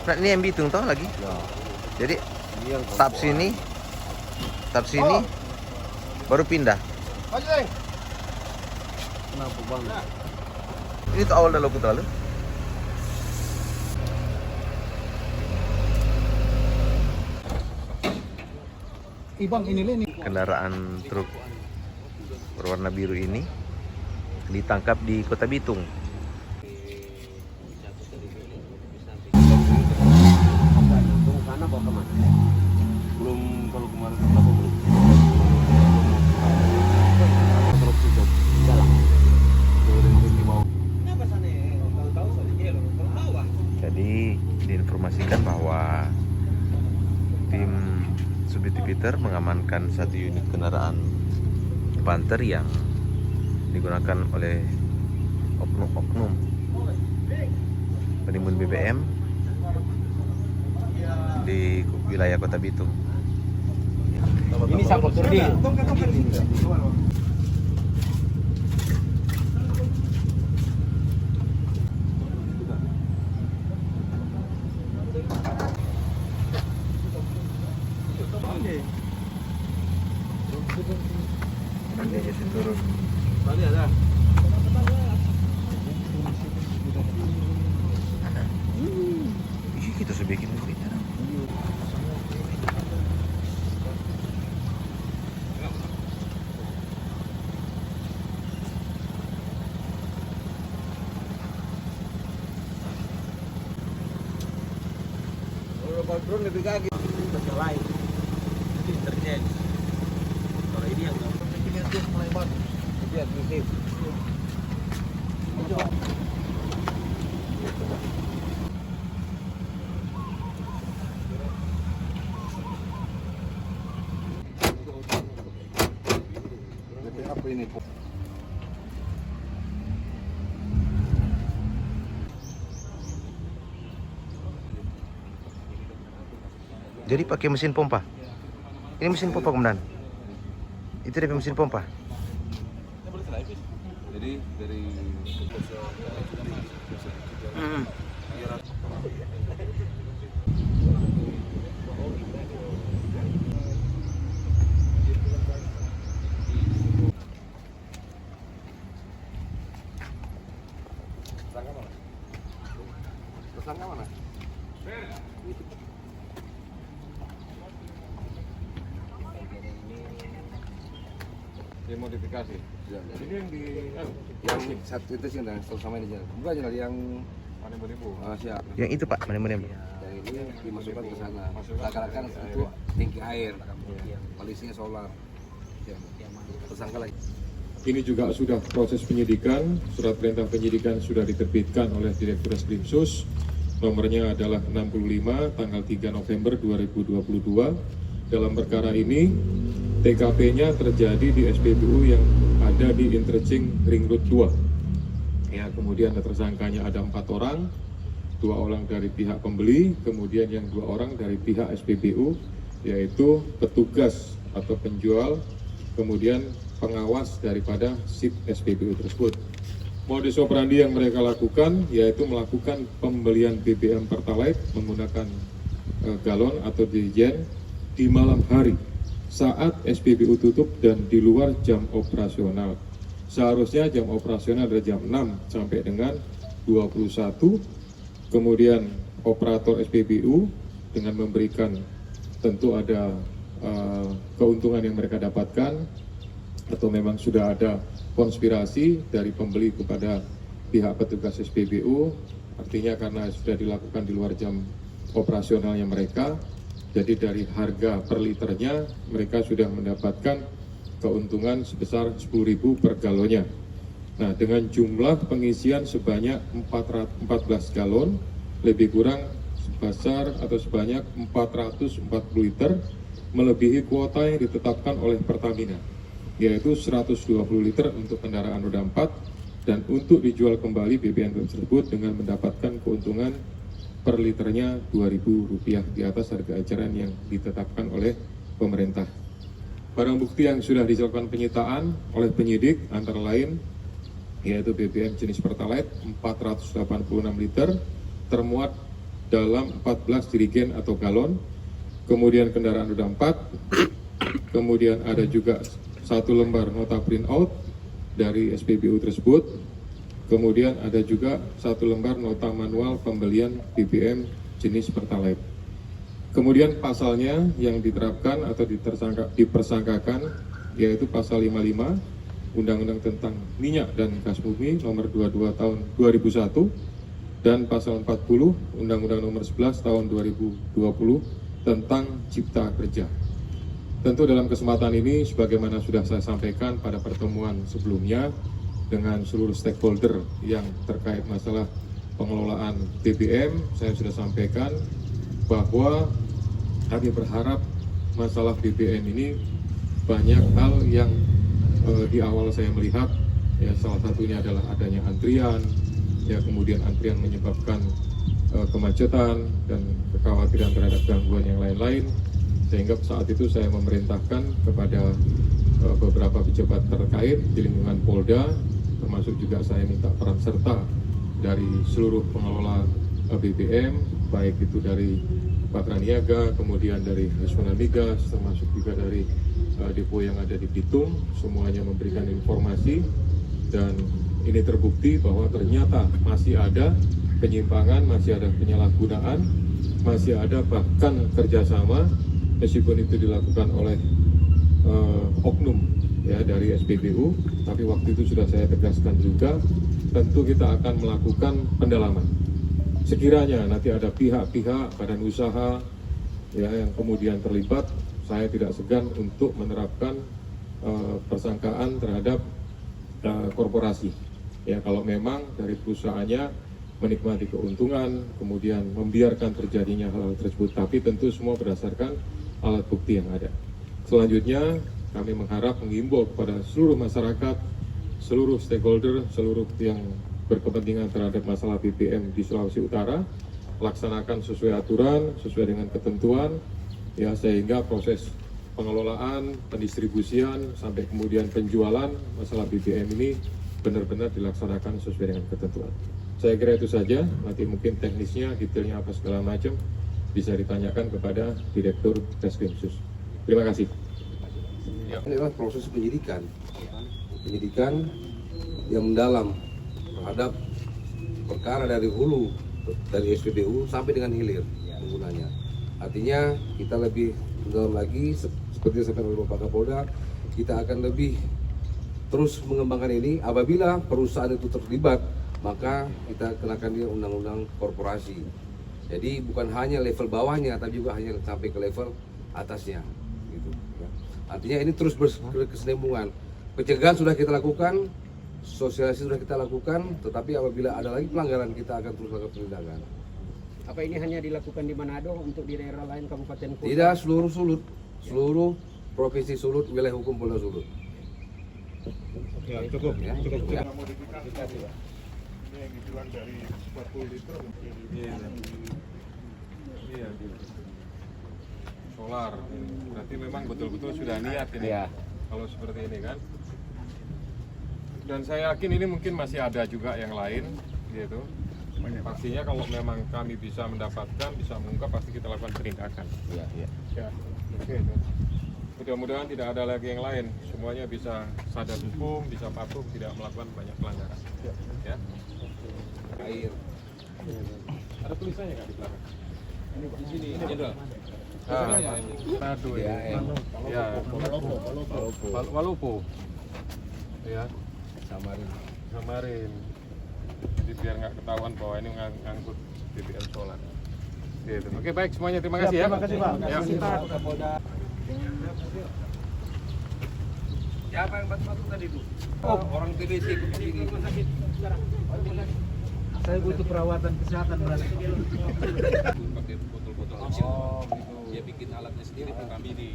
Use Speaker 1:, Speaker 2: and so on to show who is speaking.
Speaker 1: Nah, ini yang bitung tau lagi.
Speaker 2: Ya.
Speaker 1: Jadi
Speaker 2: Ini yang
Speaker 1: tap sini, baru pindah.
Speaker 2: Kenapa bang?
Speaker 1: Ini tuh awal dah lo lalu.
Speaker 3: Ibang ini nih.
Speaker 1: Kendaraan truk berwarna biru ini ditangkap di Kota Bitung.
Speaker 2: Sana bawa kemana? Belum, kalau kemarin kenapa belum? Terus tutup jalan.
Speaker 1: Jadi diinformasikan bahwa tim Subdit Peter mengamankan satu unit kendaraan Panther yang digunakan oleh oknum-oknum penimbun BBM di wilayah Kota Bitung.
Speaker 2: Ini siapa turdi?
Speaker 1: Nanti aja sih turun.
Speaker 2: Ada.
Speaker 1: Ih, kita sudah bikin berita.
Speaker 2: Kalau drone lebih kaget. Yang lain. Itu intelijen. Kalau ini yang
Speaker 3: Lihat dia mulai baru.
Speaker 2: itu admitif. Apa ini?
Speaker 1: Jadi pakai mesin pompa. Ini mesin pompa komandan. Itu dari mesin pompa.
Speaker 2: Jadi dari tersangka mana? Dimodifikasi. Ya, ini yang di yang satu itu sih yang sama ini jalan. Bukan jalan yang mana beribu. Siap.
Speaker 1: Yang itu Pak, mana?
Speaker 2: Yang ini dimasukkan ke sana. Seakan-akan itu tinggi air. Polisinya solar. Ya. Tersangka lagi.
Speaker 4: Ini juga sudah proses penyidikan, surat perintah penyidikan sudah diterbitkan oleh Direktur Reskrimsus, nomornya adalah 65 tanggal 3 November 2022. Dalam perkara ini, TKP-nya terjadi di SPBU yang ada di Interchange Ring Road 2. Ya, kemudian tersangkanya ada 4 orang, 2 orang dari pihak pembeli, kemudian yang 2 orang dari pihak SPBU, yaitu petugas atau penjual, kemudian pengawas daripada SIP SPBU tersebut. Modus operandi yang mereka lakukan yaitu melakukan pembelian BBM Pertalite menggunakan galon atau dirigen di malam hari saat SPBU tutup dan di luar jam operasional. Seharusnya jam operasional dari jam 6 sampai dengan 21. Kemudian operator SPBU dengan memberikan tentu ada keuntungan yang mereka dapatkan, atau memang sudah ada konspirasi dari pembeli kepada pihak petugas SPBU, artinya karena sudah dilakukan di luar jam operasionalnya mereka, jadi dari harga per liternya mereka sudah mendapatkan keuntungan sebesar 10.000 per galonnya. Nah, dengan jumlah pengisian sebanyak 14 galon, lebih kurang sebesar atau sebanyak 440 liter, melebihi kuota yang ditetapkan oleh Pertamina, yaitu 120 liter untuk kendaraan roda 4 dan untuk dijual kembali BBM tersebut dengan mendapatkan keuntungan per liternya Rp2.000 di atas harga eceran yang ditetapkan oleh pemerintah. Barang bukti yang sudah dilakukan penyitaan oleh penyidik antara lain yaitu BBM jenis Pertalite 486 liter termuat dalam 14 jerigen atau galon. Kemudian kendaraan roda 4. Kemudian ada juga 1 lembar nota printout dari SPBU tersebut. Kemudian ada juga 1 lembar nota manual pembelian BBM jenis Pertalite. Kemudian pasalnya yang diterapkan atau dipersangkakan yaitu pasal 55 Undang-Undang tentang Minyak dan Gas Bumi nomor 22 tahun 2001 dan pasal 40 Undang-Undang nomor 11 tahun 2020 tentang Cipta Kerja. Tentu dalam kesempatan ini sebagaimana sudah saya sampaikan pada pertemuan sebelumnya dengan seluruh stakeholder yang terkait masalah pengelolaan BBM, saya sudah sampaikan bahwa kami berharap masalah BBM ini banyak hal yang di awal saya melihat, ya salah satunya adalah adanya antrian, ya kemudian antrian menyebabkan kemacetan dan kekhawatiran terhadap gangguan yang lain-lain, sehingga saat itu saya memerintahkan kepada beberapa pejabat terkait di lingkungan Polda, termasuk juga saya minta peran serta dari seluruh pengelola BBM, baik itu dari Patra Niaga, kemudian dari Nasional Migas, termasuk juga dari depo yang ada di Bitung, semuanya memberikan informasi dan ini terbukti bahwa ternyata masih ada penyimpangan, masih ada penyalahgunaan, masih ada bahkan kerjasama meskipun itu dilakukan oleh oknum ya dari SPBU, tapi waktu itu sudah saya tegaskan juga, tentu kita akan melakukan pendalaman. Sekiranya nanti ada pihak-pihak badan usaha ya yang kemudian terlibat, saya tidak segan untuk menerapkan persangkaan terhadap korporasi. Ya kalau memang dari perusahaannya menikmati keuntungan, kemudian membiarkan terjadinya hal tersebut, tapi tentu semua berdasarkan alat bukti yang ada. Selanjutnya kami mengharap mengimbau kepada seluruh masyarakat, seluruh stakeholder, seluruh yang berkepentingan terhadap masalah BBM di Sulawesi Utara, laksanakan sesuai aturan, sesuai dengan ketentuan, ya sehingga proses pengelolaan, pendistribusian, sampai kemudian penjualan masalah BBM ini benar-benar dilaksanakan sesuai dengan ketentuan. Saya kira itu saja, nanti mungkin teknisnya, detailnya apa segala macam, bisa ditanyakan kepada Direktur Reskrimsus. Terima kasih.
Speaker 2: Ini adalah proses penyidikan yang mendalam terhadap perkara dari hulu, dari SPBU sampai dengan hilir penggunanya. Artinya kita lebih mendalam lagi, seperti yang disampaikan oleh Bapak Kapolda, kita akan lebih terus mengembangkan ini. Apabila perusahaan itu terlibat, maka kita kenakan dia undang-undang korporasi. Jadi bukan hanya level bawahnya, tapi juga hanya sampai ke level atasnya. Gitu, ya. Artinya ini terus berkesinambungan. Pencegahan sudah kita lakukan, sosialisasi sudah kita lakukan, tetapi apabila ada lagi pelanggaran kita akan terus lakukan penindakan.
Speaker 5: Apa ini hanya dilakukan di Manado untuk di daerah lain kabupaten kota?
Speaker 2: Tidak, seluruh Sulut, seluruh provinsi Sulut, wilayah hukum Polda Sulut.
Speaker 4: Ya, cukup.
Speaker 2: Ya,
Speaker 4: Cukup.
Speaker 2: ya.
Speaker 4: Modifikasi, Pak. Ini yang dibilang dari 40 liter Iya. Solar. Berarti memang betul-betul sudah niat ini.
Speaker 5: Iya.
Speaker 4: Kalau seperti ini kan. Dan saya yakin ini mungkin masih ada juga yang lain gitu. Pastinya kalau memang kami bisa mendapatkan, bisa mengungkap, pasti kita lakukan penindakan.
Speaker 5: Iya, iya.
Speaker 4: Ya, oke. Mudah-mudahan tidak ada lagi yang lain. Semuanya bisa sadar hukum, bisa patuh, tidak melakukan banyak pelanggaran. Ya.
Speaker 2: Air.
Speaker 4: Ada tulisannya nggak di belakang?
Speaker 5: Di sini, Jenderal.
Speaker 4: Manado ya. Ya. Walopo. Ya. Samarin. Jadi biar nggak ketahuan bahwa ini ngangkut BBM solar. Gitu. Oke, baik semuanya, terima kasih ya.
Speaker 3: Terima kasih, Pak.
Speaker 4: Ya.
Speaker 2: Siapa yang bantu tadi itu? Oh, orang TBC ke sini.
Speaker 3: Saya butuh perawatan kesehatan berarti.
Speaker 2: Pakai botol-botol kecil. Oh, gitu. Dia bikin alatnya sendiri, kami di